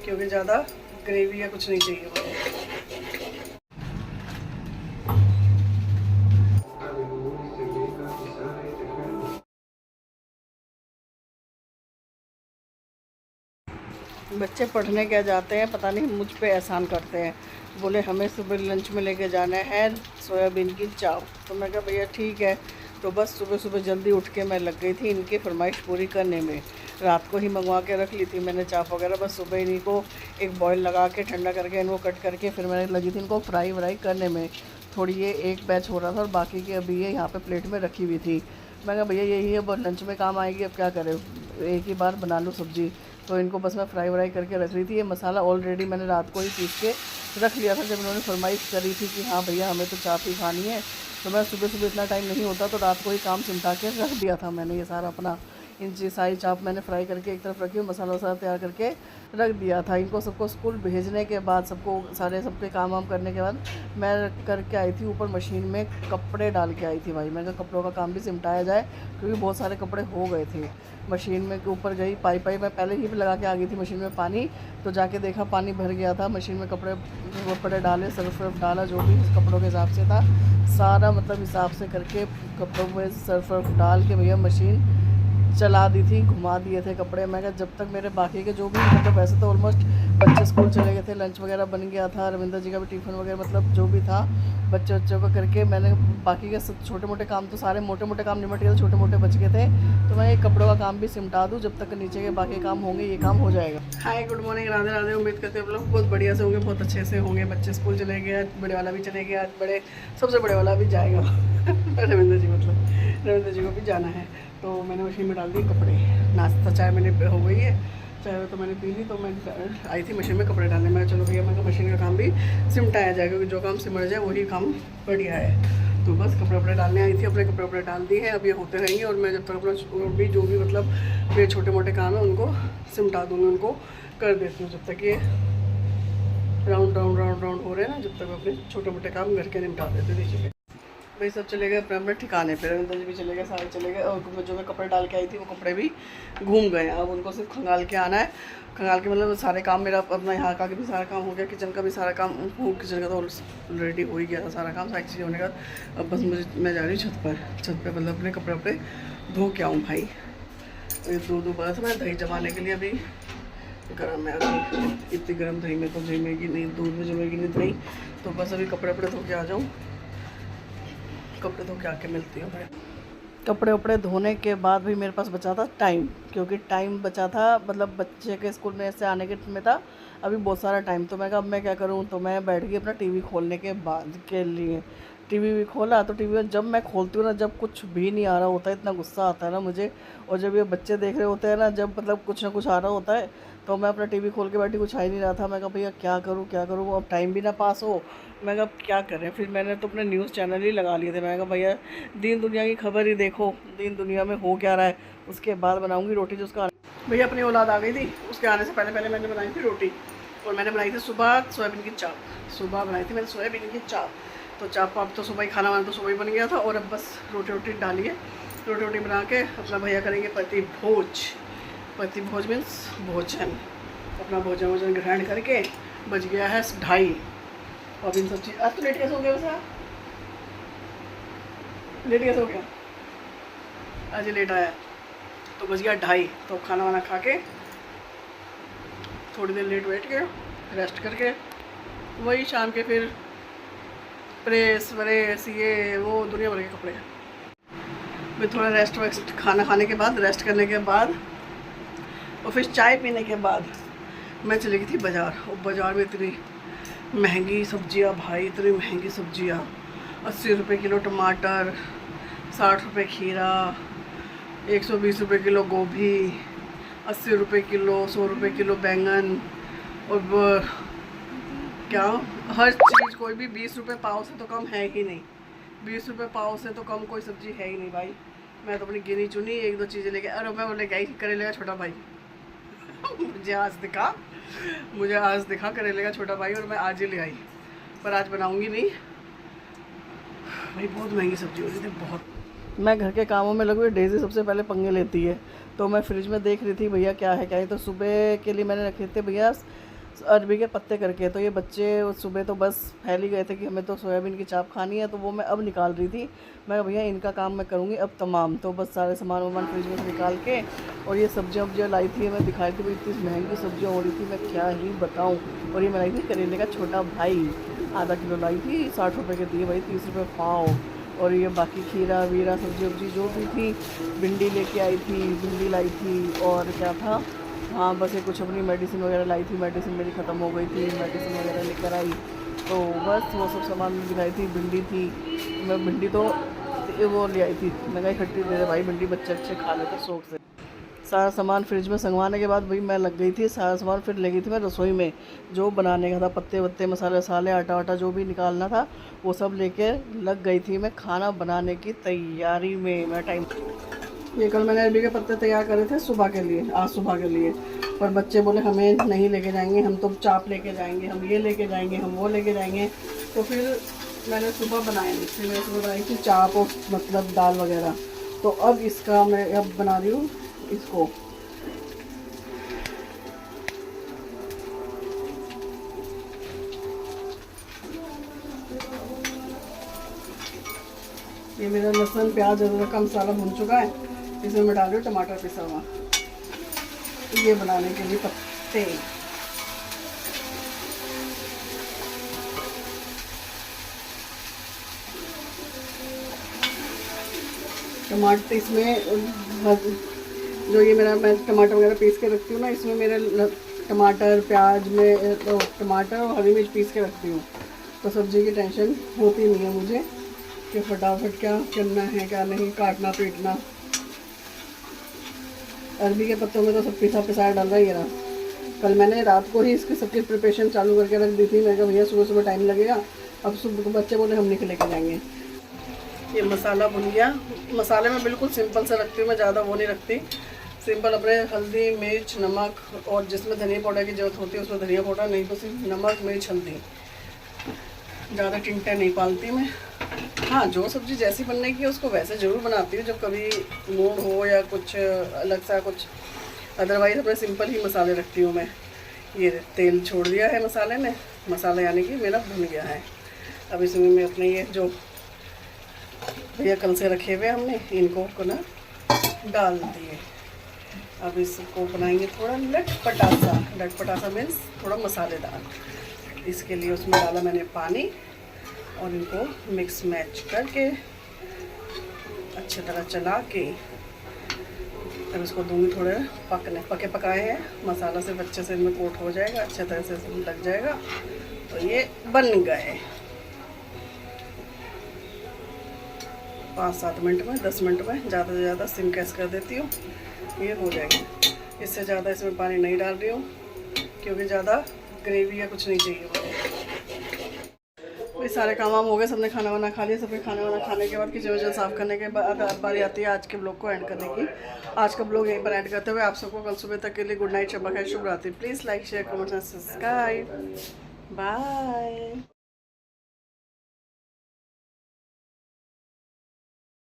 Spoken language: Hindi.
क्योंकि ज़्यादा ग्रेवी या कुछ नहीं चाहिए मुझे। बच्चे पढ़ने क्या जाते हैं, पता नहीं मुझ पे एहसान करते हैं। बोले हमें सुबह लंच में लेके जाना है सोयाबीन की चाप। तो मैं कहा भैया ठीक है। तो बस सुबह सुबह जल्दी उठ के मैं लग गई थी इनकी फरमाइश पूरी करने में। रात को ही मंगवा के रख ली थी मैंने चाप वगैरह। बस सुबह इन्हीं को एक बॉयल लगा के ठंडा करके इनको कट करके फिर मैंने लगी थी इनको फ्राई व्राई करने में। थोड़ी ये एक बैच हो रहा था और बाकी की अभी ये यहाँ पे प्लेट में रखी हुई थी। मैं कहा भैया यही है, अब लंच में काम आएगी, अब क्या करें, एक ही बार बना लूँ सब्ज़ी। तो इनको बस मैं फ्राई व्राई करके रख रही थी। ये मसाला ऑलरेडी मैंने रात को ही पीस के रख लिया था जब उन्होंने फरमाइश करी थी कि हाँ भैया हमें तो चाप ही खानी है। तो मैं सुबह सुबह इतना टाइम नहीं होता तो रात को ही काम सिमटा के रख दिया था मैंने ये सारा अपना। इन सारी चाप मैंने फ्राई करके एक तरफ रखी, मसाला वसाला तैयार करके रख दिया था। इनको सबको स्कूल भेजने के बाद सबको सबके काम वाम करने के बाद मैं करके आई थी ऊपर मशीन में कपड़े डाल के आई थी भाई। मैं कहा कपड़ों का काम भी सिमटाया जाए क्योंकि बहुत सारे कपड़े हो गए थे। मशीन में के ऊपर गई, पाइप मैं पहले ही लगा के आ गई थी मशीन में पानी। तो जाके देखा पानी भर गया था मशीन में। कपड़े डाले, सर्फ वर्फ डाला, जो भी कपड़ों के हिसाब से था सारा मतलब हिसाब से करके कपड़ों में सर्फ वर्फ डाल के भैया मशीन चला दी थी, घुमा दिए थे कपड़े। मैं कहा जब तक मेरे बाकी के जो भी मतलब वैसे तो ऑलमोस्ट बच्चे स्कूल चले गए थे, लंच वगैरह बन गया था, रविंद्र जी का भी टिफ़िन वगैरह मतलब जो भी था बच्चों का करके मैंने बाकी के सब छोटे मोटे काम तो सारे मोटे मोटे काम निपट गए, छोटे मोटे बच गए थे। तो मैं ये कपड़ों का काम भी सिमटा दूँ, जब तक नीचे के बाकी काम होंगे ये काम हो जाएगा। Hi good morning, Radhe Radhe. उम्मीद करते हैं आप लोग बहुत बढ़िया से होंगे, बहुत अच्छे से होंगे। बच्चे स्कूल चले गए, बड़े वाला भी चले गया, सबसे बड़े वाला भी जाएगा रविंद्र जी रविंद्र जी को भी जाना है। तो मैंने मशीन में डाल दी कपड़े। नाश्ता चाय मैंने हो गई है, चाय तो मैंने पी ली। तो मैं आई थी मशीन में कपड़े डालने। मैं चलो भैया मैं मशीन का काम भी सिमटाया जाए क्योंकि जो काम सिमट जाए वही काम बढ़िया है। तो बस कपड़े वपड़े डालने आई थी, अपने कपड़े वपड़े डाल दिए हैं। अब ये होते रहेंगे और मैं जब तक अपना भी जो भी मतलब मेरे छोटे मोटे काम है उनको सिमटा दूँगी, उनको कर देती हूँ जब तक ये राउंड हो रहे हैं ना, जब तक अपने छोटे मोटे काम घर के निपटा देते दीजिए। भाई सब चले गए अपने अपने ठिकाने पे, रविंद्र जी भी चले गए, सारे चले गए। और जो मैं कपड़े डाल के आई थी वो कपड़े भी घूम गए। अब उनको सिर्फ खंगाल के आना है। खंगाल के मतलब सारे काम मेरा अपना यहाँ का भी सारा काम हो गया, किचन का भी सारा काम हो, किचन का तो ऑलरेडी हो ही गया था सारा काम, सारी चीज़ें होने का। अब बस मैं जा रही हूँ छत पर मतलब अपने कपड़े वपड़े धो के आऊँ भाई। दूध बना था मैं दही जमाने के लिए, अभी गर्म है, अभी इतनी गर्म दही में तो जमेगी नहीं, दूध में जमेगी नहीं दही। तो बस अभी कपड़े वपड़े धो के आ जाऊँ, कपड़े धो के आके मिलती हूँ मैं। कपड़े वपड़े धोने के बाद भी मेरे पास बचा था टाइम, क्योंकि टाइम बचा था मतलब बच्चे के स्कूल में से आने के में था अभी बहुत सारा टाइम। तो मैं कहा अब मैं क्या करूँ, तो मैं बैठ गई अपना टीवी खोलने के बाद के लिए। टीवी भी खोला तो टीवी में जब मैं खोलती हूँ ना, जब कुछ भी नहीं आ रहा होता है, इतना गुस्सा आता है ना मुझे। और जब ये बच्चे देख रहे होते हैं ना, जब मतलब कुछ ना कुछ आ रहा होता है, तो मैं अपना टीवी खोल के बैठी, कुछ आ ही नहीं रहा था। मैं कहा भैया क्या करूँ, अब टाइम भी ना पास हो। मैं कहा क्या करें, फिर मैंने तो अपने न्यूज़ चैनल ही लगा लिए थे। मैं कहा भैया दीन दुनिया की खबर ही देखो, दीन दुनिया में हो क्या रहा है, उसके बाद बनाऊँगी रोटी। जो उसका भैया अपनी औलाद आ गई थी, उसके आने से पहले मैंने बनाई थी रोटी। और मैंने बनाई थी सुबह सोयाबीन की चाप, सुबह बनाई थी मैंने सोयाबीन की चाप। तो चाप वाप तो सुबह ही खाना वाना तो सुबह ही बन गया था। और अब बस रोटी डाली है, रोटी बना के अपना भैया करेंगे पति भोज मीन्स भोजन। अपना भोजन ग्रहण करके बज गया है 2:30। और इन सब चीज़ आज तो लेट कैसे हो गया वैसे, लेट कैसे हो गया, आज ही लेट आया। तो बज गया 2:30। तो खाना वाना खा के थोड़ी देर लेट बैठ के रेस्ट करके वही शाम के फिर प्रेस वरेस ये वो दुनिया भर के कपड़े। फिर थोड़ा रेस्ट खाना खाने के बाद, रेस्ट करने के बाद और फिर चाय पीने के बाद मैं चली गई थी बाज़ार। और बाज़ार में इतनी महंगी सब्जियां भाई, इतनी महंगी सब्जियां। 80 रुपये किलो टमाटर, 60 रुपये खीरा, 120 रुपये किलो गोभी, 80 रुपये किलो, 100 रुपये किलो बैंगन। और क्या हर चीज़ कोई भी 20 रुपये पाव से तो कम है ही नहीं, 20 रुपये पाव से तो कम कोई सब्ज़ी है ही नहीं भाई। मैं तो अपनी गिनी चुनी 1-2 चीज़ें लेके, अरे मैं वो लेके आई करेले का छोटा भाई मुझे आज दिखा करेले का छोटा भाई, और मैं आज ही ले आई। पर आज बनाऊंगी नहीं भाई, बहुत महंगी सब्जी हो रही थी बहुत। मैं घर के कामों में लगी, डेज़ी सबसे पहले पंगे लेती है। तो मैं फ्रिज में देख रही थी भैया क्या है। तो सुबह के लिए मैंने रखे थे भैया अरबी के पत्ते करके। तो ये बच्चे सुबह तो बस फैल ही गए थे कि हमें तो सोयाबीन की चाप खानी है, तो वो मैं अब निकाल रही थी। मैं भैया इनका काम मैं करूँगी अब तमाम। तो बस सारे सामान वामान फ्रिज में से निकाल के, और ये सब्जियाँ वब्जियाँ लाई थी मैं दिखाई थी, इतनी महंगी सब्जियाँ हो रही थी मैं क्या ही बताऊँ। और ये मैं लाई थी करेले का छोटा भाई, आधा किलो लाई थी, 60 रुपये के दिए भाई, 30 रुपये पाव। और ये बाकी खीरा वीरा सब्जी वब्जी जो भी थी, भिंडी लेके आई थी, भिंडी लाई थी, और क्या था, हाँ बस ये कुछ अपनी मेडिसिन वगैरह लाई थी, मेडिसिन मेरी ख़त्म हो गई थी, मेडिसिन वगैरह लेकर आई। तो बस वो सब सामान दिखाई थी, भिंडी थी, मैं भिंडी तो वो ले आई थी, मैं कहा इकट्ठी दे दे भाई, भिंडी बच्चे अच्छे खा लेते शौक से। सारा सामान फ्रिज में संगवाने के बाद भाई मैं लग गई थी, सारा सामान फिर ले गई थी मैं रसोई में, जो बनाने का था, पत्ते वत्ते मसाले वसाले आटा वाटा जो भी निकालना था वो सब लेके लग गई थी मैं खाना बनाने की तैयारी में। मैं टाइम ये कल मैंने अरबी के पत्ते तैयार करे थे सुबह के लिए, आज सुबह के लिए, पर बच्चे बोले हमें नहीं लेके जाएंगे, हम तो चाप लेके जाएंगे, हम ये लेके जाएंगे, हम वो लेके जाएंगे। तो फिर मैंने सुबह बनाई नहीं थी, मैंने सुबह बनाई थी चाप और मतलब दाल वगैरह। तो अब इसका मैं अब बना रही हूँ इसको। ये मेरा लहसुन प्याज अदरक का मसाला भून चुका है, इसमें मैं डाल रही हूँ टमाटर पिसा हुआ, ये बनाने के लिए पत्ते। टमाटर इसमें जो ये मेरा मैं टमाटर वगैरह पीस के रखती हूँ ना, इसमें मेरे टमाटर प्याज में तो टमाटर और हरी मिर्च पीस के रखती हूँ, तो सब्ज़ी की टेंशन होती नहीं है मुझे कि फटाफट क्या करना है क्या नहीं, काटना पीटना। अरबी के पत्तों में तो सब पिसा पिसाया डाल रहा है ये रहा। कल मैंने रात को ही इसकी सबकी प्रिपरेशन चालू करके रख दी थी, मैंने कहा भैया सुबह सुबह टाइम लगेगा, अब सुबह को बच्चे बोले हम नहीं लेके जाएंगे। ये मसाला भुन गया, मसाले में बिल्कुल सिंपल से रखती हूँ मैं, ज़्यादा वो नहीं रखती, सिंपल अपने हल्दी मिर्च नमक, और जिसमें धनिया पाउडर की ज़रूरत होती है उसमें धनिया पाउडर, नहीं तो सिर्फ नमक मिर्च हल्दी, ज़्यादा टिंटे नहीं पालती मैं। हाँ जो सब्ज़ी जैसी बनने की है उसको वैसे ज़रूर बनाती हूँ जब कभी मूड हो या कुछ अलग सा कुछ, अदरवाइज़ अपने सिंपल ही मसाले रखती हूँ मैं। ये तेल छोड़ दिया है मसाले ने, मसाला यानी कि मेरा भुन गया है। अब इसमें मैं अपने ये जो भैया कल से रखे हुए हमने इनको को ना डाल दिए। अब इसको बनाएंगे थोड़ा लटपटासा, लटपटासा मीन्स थोड़ा मसालेदार। इसके लिए उसमें डाला मैंने पानी और इनको मिक्स मैच करके अच्छी तरह चला के अब इसको दूंगी थोड़े पके पकाए हैं, मसाला से अच्छे से इनमें कोट हो जाएगा, अच्छे तरह से लग जाएगा, तो ये बन गए। 5-7 मिनट में 10 मिनट में ज़्यादा से ज़्यादा सिम कैस कर देती हूँ, ये हो जाएगी। इससे ज़्यादा इसमें पानी नहीं डाल रही हूँ क्योंकि ज़्यादा ग्रेवी या कुछ नहीं चाहिए मुझे। सारे काम वाम हो गए, सबने खाना वाना खा लिया। सबके खाना वाना खाने के बाद किचन वचन साफ़ करने के बाद अब बारी आती है आज के ब्लॉग को एंड करने की। आज का ब्लॉग यहीं पर एंड करते हुए आप सबको कल सुबह तक के लिए गुड नाइट, शब्बा खैर, शुभ रात्रि। Please like share comment and subscribe. Bye.